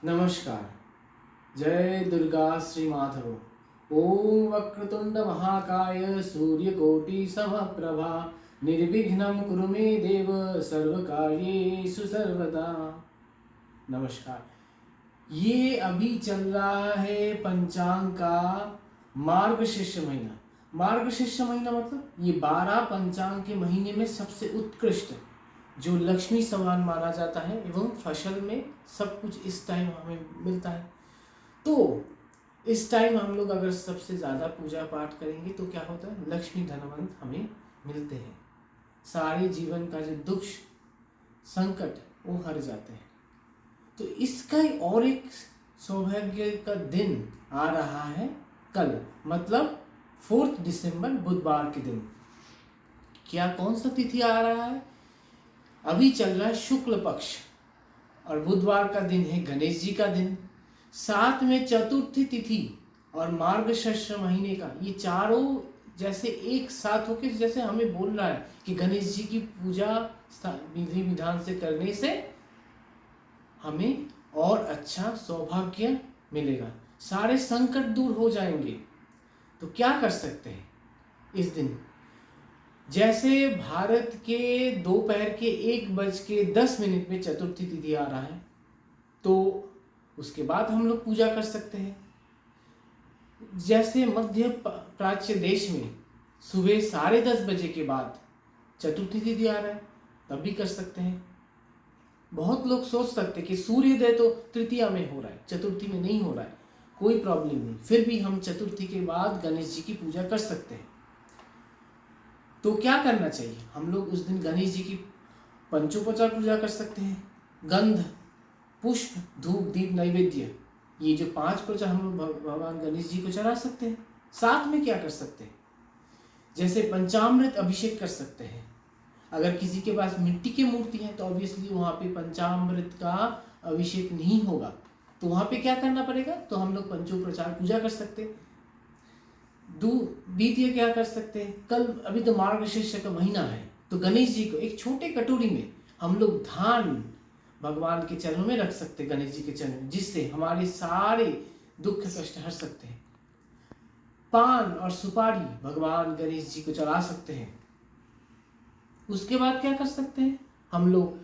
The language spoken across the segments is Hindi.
नमस्कार। जय दुर्गा श्री माधव। ओम वक्रतुंड महाकाय सूर्यकोटि समप्रभा निर्विघ्नं कुरु मे देव सर्वकार्येषु सर्वदा। नमस्कार। ये अभी चल रहा है पंचांग का मार्गशीर्ष महीना। मार्गशीर्ष महीना मतलब ये 12 पंचांग के महीने में सबसे उत्कृष्ट, जो लक्ष्मी समान माना जाता है एवं फसल में सब कुछ इस टाइम हमें मिलता है। तो इस टाइम हम लोग अगर सबसे ज़्यादा पूजा पाठ करेंगे तो क्या होता है, लक्ष्मी धनवंत हमें मिलते हैं। सारे जीवन का जो दुख संकट वो हर जाते हैं। तो इसका ही और एक सौभाग्य का दिन आ रहा है कल, मतलब 4 दिसंबर बुधवार के दिन। क्या कौन सा तिथि आ रहा है? अभी चल रहा है शुक्ल पक्ष और बुधवार का दिन है गणेश जी का दिन। साथ में चतुर्थी तिथि और मार्गशीर्ष महीने का, ये चारों जैसे एक साथ होके जैसे हमें बोल रहा है कि गणेश जी की पूजा विधि विधान से करने से हमें और अच्छा सौभाग्य मिलेगा, सारे संकट दूर हो जाएंगे। तो क्या कर सकते हैं इस दिन? जैसे भारत के दोपहर के 1:10 में चतुर्थी तिथि आ रहा है, तो उसके बाद हम लोग पूजा कर सकते हैं। जैसे मध्य प्राच्य देश में सुबह 10:30 बजे के बाद चतुर्थी तिथि आ रहा है, तब भी कर सकते हैं। बहुत लोग सोच सकते हैं कि सूर्योदय तो तृतीया में हो रहा है, चतुर्थी में नहीं हो रहा है, कोई प्रॉब्लम नहीं, फिर भी हम चतुर्थी के बाद गणेश जी की पूजा कर सकते हैं। तो क्या करना चाहिए? हम लोग उस दिन गणेश जी की पंचोपचार पूजा कर सकते हैं। गंध, पुष्प, धूप, दीप, नैवेद्य, ये जो 5 प्रचार हम लोग भगवान गणेश जी को चढ़ा सकते हैं। साथ में क्या कर सकते हैं? जैसे पंचामृत अभिषेक कर सकते हैं। अगर किसी के पास मिट्टी की मूर्ति है तो ऑब्वियसली वहाँ पे पंचामृत का अभिषेक नहीं होगा, तो वहाँ पे क्या करना पड़ेगा? तो हम लोग पंचोपचार पूजा कर सकते हैं। द्वितीय क्या कर सकते हैं? कल अभी तो मार्गशीर्ष का महीना है, तो गणेश जी को एक छोटे कटोरी में हम लोग धान भगवान के चरणों में रख सकते हैं, गणेश जी के चरणों में, जिससे हमारे सारे दुख कष्ट हट सकते हैं। पान और सुपारी भगवान गणेश जी को चढ़ा सकते हैं। उसके बाद क्या कर सकते हैं? हम लोग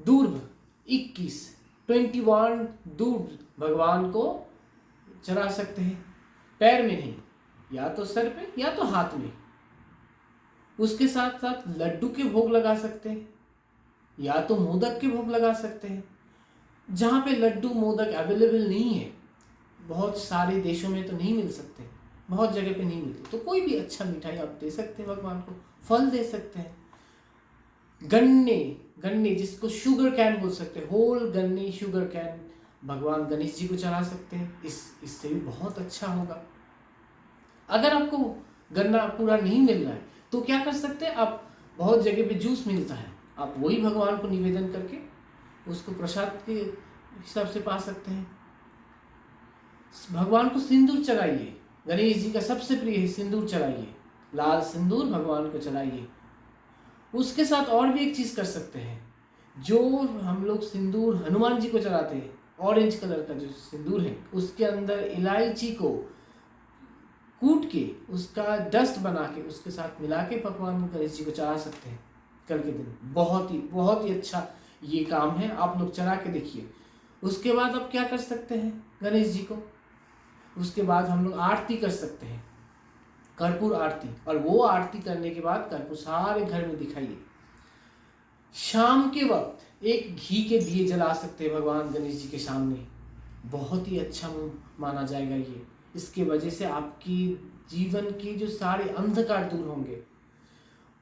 दूर्भ 21 दूर्भ भगवान को चढ़ा सकते हैं, पैर में नहीं, या तो सर पे या तो हाथ में। उसके साथ साथ लड्डू के भोग लगा सकते हैं, या तो मोदक के भोग लगा सकते हैं। जहाँ पे लड्डू मोदक अवेलेबल नहीं है, बहुत सारे देशों में तो नहीं मिल सकते, बहुत जगह पे नहीं मिलते, तो कोई भी अच्छा मिठाई आप दे सकते हैं भगवान को। फल दे सकते हैं, गन्ने जिसको शुगर कैन बोल सकते हैं, होल गन्ने शुगर कैन भगवान गणेश जी को चढ़ा सकते हैं। इससे भी बहुत अच्छा होगा। अगर आपको गन्ना पूरा नहीं मिल रहा है तो क्या कर सकते हैं आप? बहुत जगह पे जूस मिलता है, आप वही भगवान को निवेदन करके उसको प्रसाद के हिसाब से पा सकते हैं। भगवान को सिंदूर चढ़ाइए, गणेश जी का सबसे प्रिय है सिंदूर चढ़ाइए, लाल सिंदूर भगवान को चढ़ाइए। उसके साथ और भी एक चीज कर सकते हैं, जो हम लोग सिंदूर हनुमान जी को चढ़ाते हैं, ऑरेंज कलर का जो सिंदूर है, उसके अंदर इलायची को कूट के उसका डस्ट बना के उसके साथ मिला के भगवान गणेश जी को चढ़ा सकते हैं कल के दिन। बहुत ही अच्छा ये काम है, आप लोग चढ़ा के देखिए। उसके बाद आप क्या कर सकते हैं गणेश जी को? उसके बाद हम लोग आरती कर सकते हैं, कर्पूर आरती, और वो आरती करने के बाद कर्पूर सारे घर में दिखाइए। शाम के वक्त एक घी के दिए जला सकते हैं भगवान गणेश जी के सामने, बहुत ही अच्छा माना जाएगा ये। इसके वजह से आपकी जीवन की जो सारे अंधकार दूर होंगे,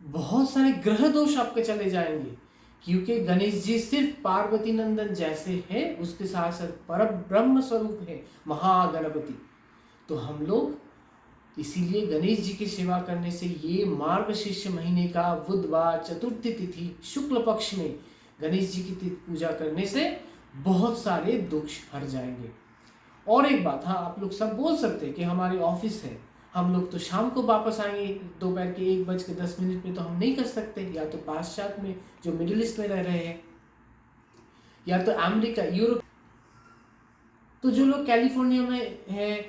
बहुत सारे ग्रह दोष आपके चले जाएंगे, क्योंकि गणेश जी सिर्फ पार्वती नंदन जैसे है, उसके साथ साथ पर ब्रह्म स्वरूप है, महागणपति। तो हम लोग इसीलिए गणेश जी की सेवा करने से, ये मार्गशीर्ष महीने का बुधवार चतुर्थी तिथि शुक्ल पक्ष में गणेश जी की पूजा करने से बहुत सारे दुख हट जाएंगे। और एक बात, हाँ, आप लोग सब बोल सकते हैं कि हमारी ऑफिस है, हम लोग तो शाम को वापस आएंगे, दोपहर के 1:10 में तो हम नहीं कर सकते। या तो पाश्चात्य में जो मिडिल ईस्ट में रह रहे हैं, या तो अमेरिका यूरोप, तो जो लोग कैलिफोर्निया में है,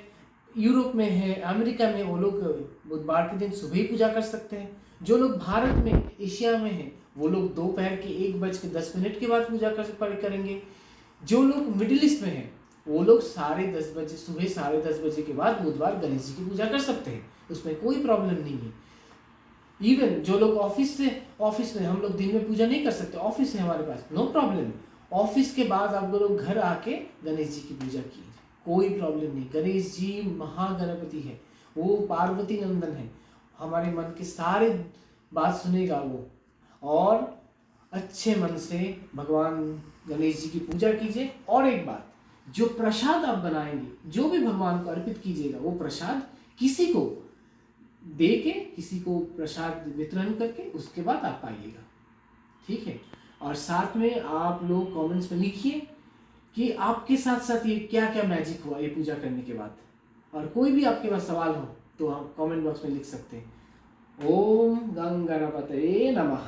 यूरोप में है, अमेरिका में, वो लोग बुधवार के दिन सुबह ही पूजा कर सकते हैं। जो लोग भारत में, एशिया में हैं, वो लोग दोपहर के 1:10 के बाद पूजा करेंगे। जो लोग मिडिल ईस्ट में हैं, वो लोग 10:30 सुबह 10:30 के बाद बुधवार गणेश जी की पूजा कर सकते हैं, उसमें कोई प्रॉब्लम नहीं है। इवन जो लोग ऑफिस में, हम लोग दिन में पूजा नहीं कर सकते, ऑफिस है हमारे पास, नो प्रॉब्लम। ऑफिस के बाद आप लोग घर आके गणेश जी की पूजा कीजिए, कोई प्रॉब्लम नहीं। गणेश जी महागणपति है, वो पार्वती नंदन है, हमारे मन के सारे बात सुनेगा वो। और अच्छे मन से भगवान गणेश जी की पूजा कीजिए। और एक बात, जो प्रसाद आप बनाएंगे, जो भी भगवान को अर्पित कीजिएगा, वो प्रसाद किसी को दे के, किसी को प्रसाद वितरण करके उसके बाद आप पाइएगा, ठीक है। और साथ में आप लोग कमेंट्स में लिखिए कि आपके साथ साथ ये क्या क्या मैजिक हुआ ये पूजा करने के बाद। और कोई भी आपके पास सवाल हो तो आप कमेंट बॉक्स में लिख सकते हैं। ओम गंग गणपतये नमः।